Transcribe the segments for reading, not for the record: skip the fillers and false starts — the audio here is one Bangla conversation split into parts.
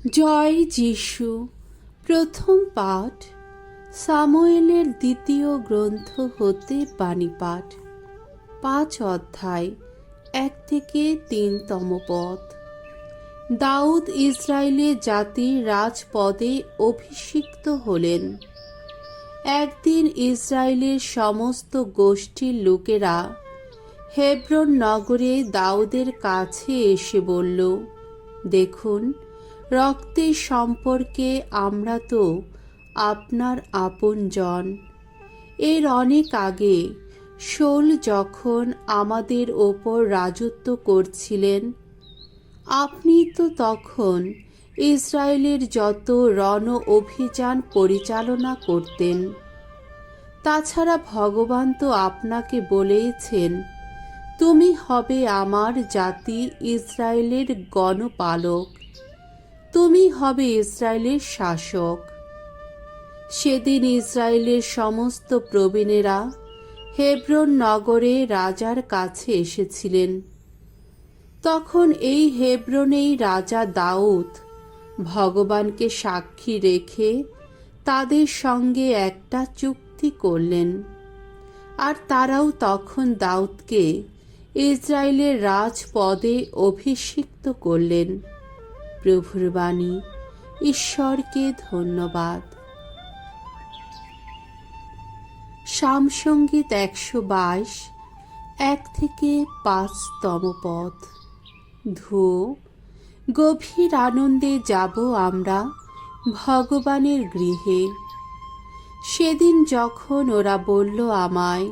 জয় যিশু। প্রথম পাঠ সামুয়েলের দ্বিতীয় গ্রন্থ হতে বাণী পাঠ, 5 অধ্যায় 1 থেকে 3তম পদ। দাউদ ইসরায়েলের জাতির রাজপদে অভিষিক্ত হলেন। একদিন ইসরায়েলের সমস্ত গোষ্ঠীর লোকেরা হেব্রন নগরে দাউদের কাছে এসে বলল, দেখুন, রক্তের সম্পর্কে আমরা তো আপনার আপনজন। এর অনেক আগে শৌল যখন আমাদের ওপর রাজত্ব করছিলেন, আপনি তো তখন ইসরায়েলের যত রণ অভিযান পরিচালনা করতেন। তাছাড়া ভগবান তো আপনাকে বলেইছেন, তুমি হবে আমার জাতি ইসরায়েলের গণপালক, তুমি হবে ইসরায়েলের শাসক। সেদিন ইসরায়েলের সমস্ত প্রবীণেরা হেব্রন নগরে রাজার কাছে এসেছিলেন। তখন এই হেব্রনেই রাজা দাউদ ভগবানকে সাক্ষী রেখে তাদের সঙ্গে একটা চুক্তি করলেন, আর তারাও তখন দাউদকে ইসরায়েলের রাজপদে অভিষিক্ত করলেন। প্রভুর বাণী। ঈশ্বরকে ধন্যবাদ। সামসঙ্গীত 122, 1 থেকে 5তম পদ। ধুও, গভীর আনন্দে যাব আমরা ভগবানের গৃহে। সেদিন যখন ওরা বলল আমায়,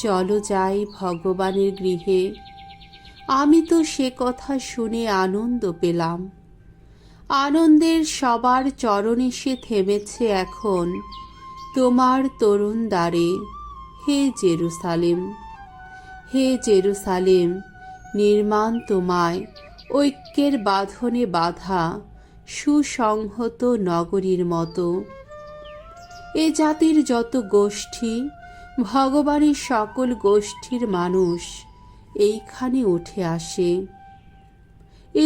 চলো যাই ভগবানের গৃহে, আমি তো সে কথা শুনে আনন্দ পেলাম। আনন্দের সবার চরণ এসে থেমেছে এখন তোমার তরুণ দ্বারে, হে জেরুসালেম। হে জেরুসালেম, নির্মাণ তোমায় ঐক্যের বাঁধনে বাঁধা সুসংহত নগরীর মতো। এ জাতির যত গোষ্ঠী, ভগবানের সকল গোষ্ঠীর মানুষ এইখানে উঠে আসে।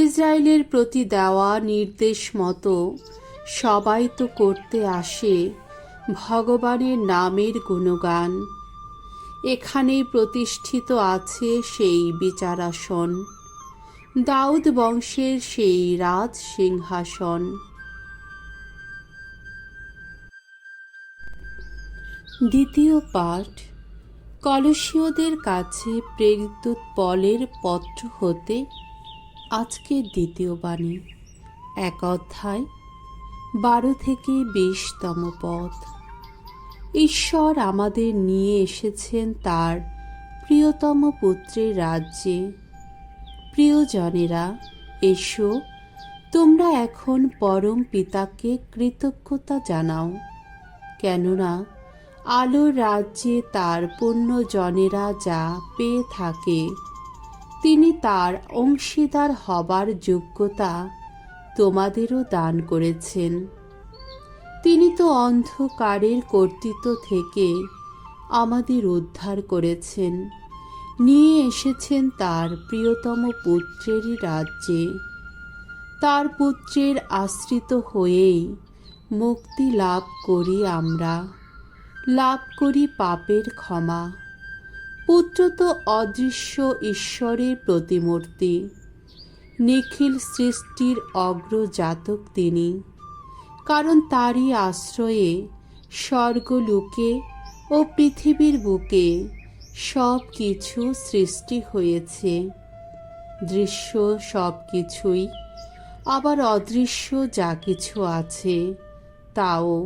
ইসরায়েলের প্রতি দেওয়া নির্দেশ মতো সবাই তো করতে আসে ভগবানের নামের গুণগান। এখানেই প্রতিষ্ঠিত আছে সেই বিচারাসন, দাউদ বংশের সেই রাজ সিংহাসন। দ্বিতীয় পাঠ কলসীয়দের কাছে প্রেরিত পলের পত্র হতে আজকের দ্বিতীয় বাণী, 1 অধ্যায় 12 থেকে 20তম পদ। ঈশ্বর আমাদের নিয়ে এসেছেন তার প্রিয়তম পুত্রের রাজ্যে। প্রিয়জনেরা, এসো, তোমরা এখন পরম পিতাকে কৃতজ্ঞতা জানাও, কেননা আলোর রাজ্যে তার পুণ্যজনেরা যা পেয়ে থাকে তিনি তার অংশীদার হবার যোগ্যতা তোমাদেরও দান করেছেন। তিনি তো অন্ধকারের কর্তৃত্ব থেকে আমাদের উদ্ধার করেছেন, নিয়ে এসেছেন তার প্রিয়তম পুত্রেরই রাজ্যে। তার পুত্রের আশ্রিত হয়েই মুক্তি লাভ করি আমরা, লাভ করি পাপের ক্ষমা। পুত্র তো অদৃশ্য ঈশ্বরের প্রতিমূর্তি, নিখিল সৃষ্টির অগ্রজাতক তিনি। কারণ তারই আশ্রয়ে স্বর্গলোকে ও পৃথিবীর বুকে সব কিছু সৃষ্টি হয়েছে। দৃশ্য সব কিছুই, আবার অদৃশ্য যা কিছু আছে তাও।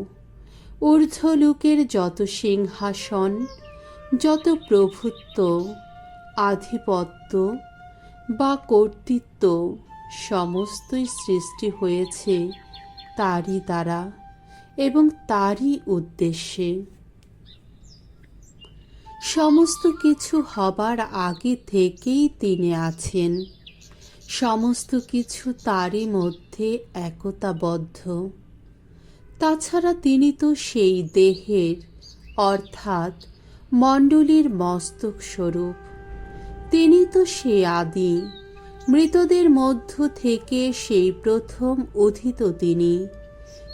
ঊর্ধ্বলোকের যত সিংহাসন, যত প্রভুত্ব, আধিপত্য বা কর্তৃত্ব, সমস্তই সৃষ্টি হয়েছে তারই দ্বারা এবং তারই উদ্দেশ্যে। সমস্ত কিছু হবার আগে থেকেই তিনি আছেন। সমস্ত কিছু তারই মধ্যে একতাবদ্ধ। তাছাড়া তিনি তো সেই দেহের অর্থাৎ মণ্ডলীর মস্তক স্বরূপ। তিনি তো সে আদি, মৃতদের মধ্য থেকে সেই প্রথম উত্থিত তিনি,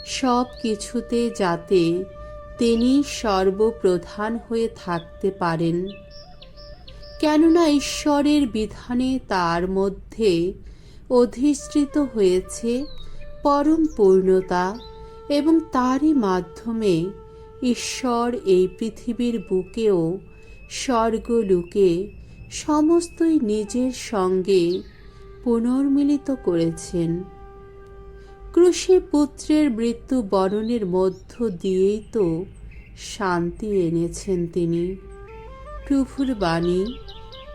সব কিছুতে যাতে তিনি সর্বপ্রধান হয়ে থাকতে পারেন। কেননা ঈশ্বরের বিধানে তার মধ্যে অধিষ্ঠিত হয়েছে পরম পূর্ণতা, এবং তারই মাধ্যমে ঈশ্বর এই পৃথিবীর বুকেও স্বর্গলোকে সমস্তই নিজের সঙ্গে পুনর্মিলিত করেছেন। ক্রুশে পুত্রের মৃত্যু বরণের মধ্য দিয়েই তো শান্তি এনেছেন তিনি। প্রভুর বাণী।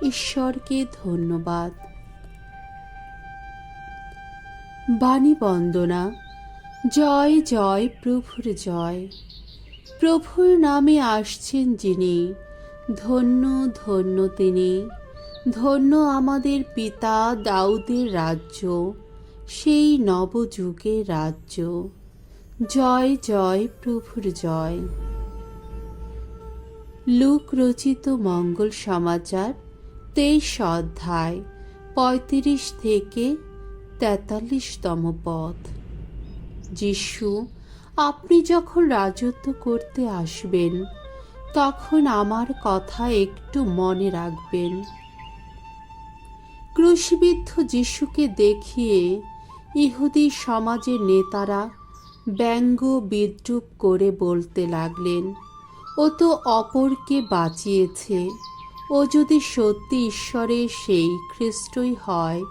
ঈশ্বরকে ধন্যবাদ। বাণী বন্দনা। জয় জয় প্রভুর জয়। প্রভুর নামে আসছেন যিনি, ধন্য ধন্য তিনি। ধন্য আমাদের পিতা দাউদের রাজ্য, সেই নবযুগের রাজ্য। জয় জয় প্রভুর জয়। লূক রচিত মঙ্গল সমাচার 23 অধ্যায় 35 থেকে 43তম পদ। যিশু, আপনি যখন রাজত্ব করতে আসবেন, তখন আমার কথা একটু মনে রাখবেন। ক্রুশবিদ্ধ যিশুকে দেখিয়ে ইহুদি সমাজের নেতারা ব্যঙ্গ বিদ্রূপ করে বলতে লাগলেন, ও তো অপরকে বাঁচিয়েছে। ও যদি সত্যি ঈশ্বরের সেই খ্রিস্টই হয়,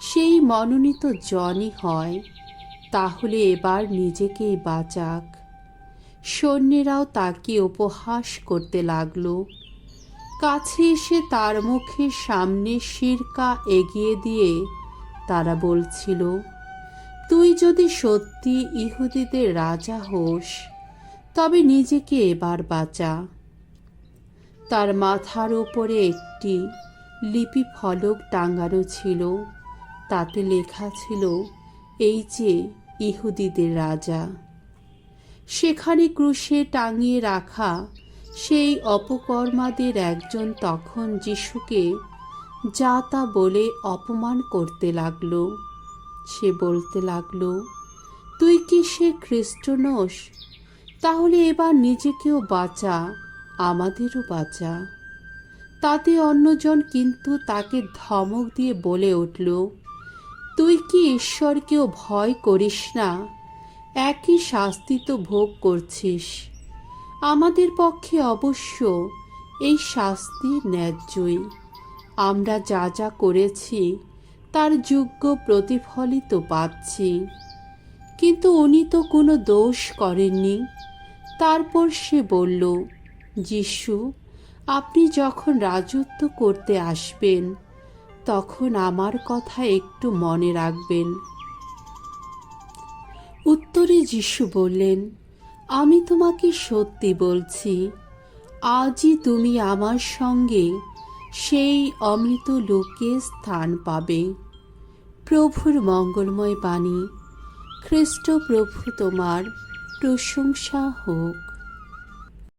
সেই মনোনীত জনই হয়, তাহলে এবার নিজেকেই বাঁচাক। সৈন্যেরাও তাকে উপহাস করতে লাগল। কাছে এসে তার মুখের সামনে সিরকা এগিয়ে দিয়ে তারা বলছিল, তুই যদি সত্যি ইহুদিদের রাজা হোস, তবে নিজেকে এবার বাঁচা। তার মাথার উপরে একটি লিপি ফলক টাঙানো ছিল, তাতে লেখা ছিল, এই যে ইহুদিদের রাজা। সেখানে ক্রুশে টাঙিয়ে রাখা সেই অপকর্মাদের একজন তখন যিশুকে যা তা বলে অপমান করতে লাগল। সে বলতে লাগল, তুই কি সে খ্রিস্ট নোস? তাহলে এবার নিজেকেও বাঁচা, আমাদেরও বাঁচা। তাতে অন্যজন কিন্তু তাকে ধমক দিয়ে বলে উঠল, তুই কি ঈশ্বরকেও ভয় করিস না? একই শাস্তি তো ভোগ করছিস। আমাদের পক্ষে অবশ্য এই শাস্তি ন্যায্যই। আমরা যা যা করেছি তার যোগ্য প্রতিফলই তো পাচ্ছি। কিন্তু উনি তো কোনো দোষ করেননি। তারপর সে বলল, যিশু, আপনি যখন রাজত্ব করতে আসবেন, তখন আমার কথা একটু মনে রাখবেন। উত্তরে যিশু বললেন, আমি তোমাকে সত্যি বলছি, আজই তুমি আমার সঙ্গে সেই অমৃত লোকে স্থান পাবে। প্রভুর মঙ্গলময় বাণী। খ্রিস্ট প্রভু তোমার প্রশংসা হোক।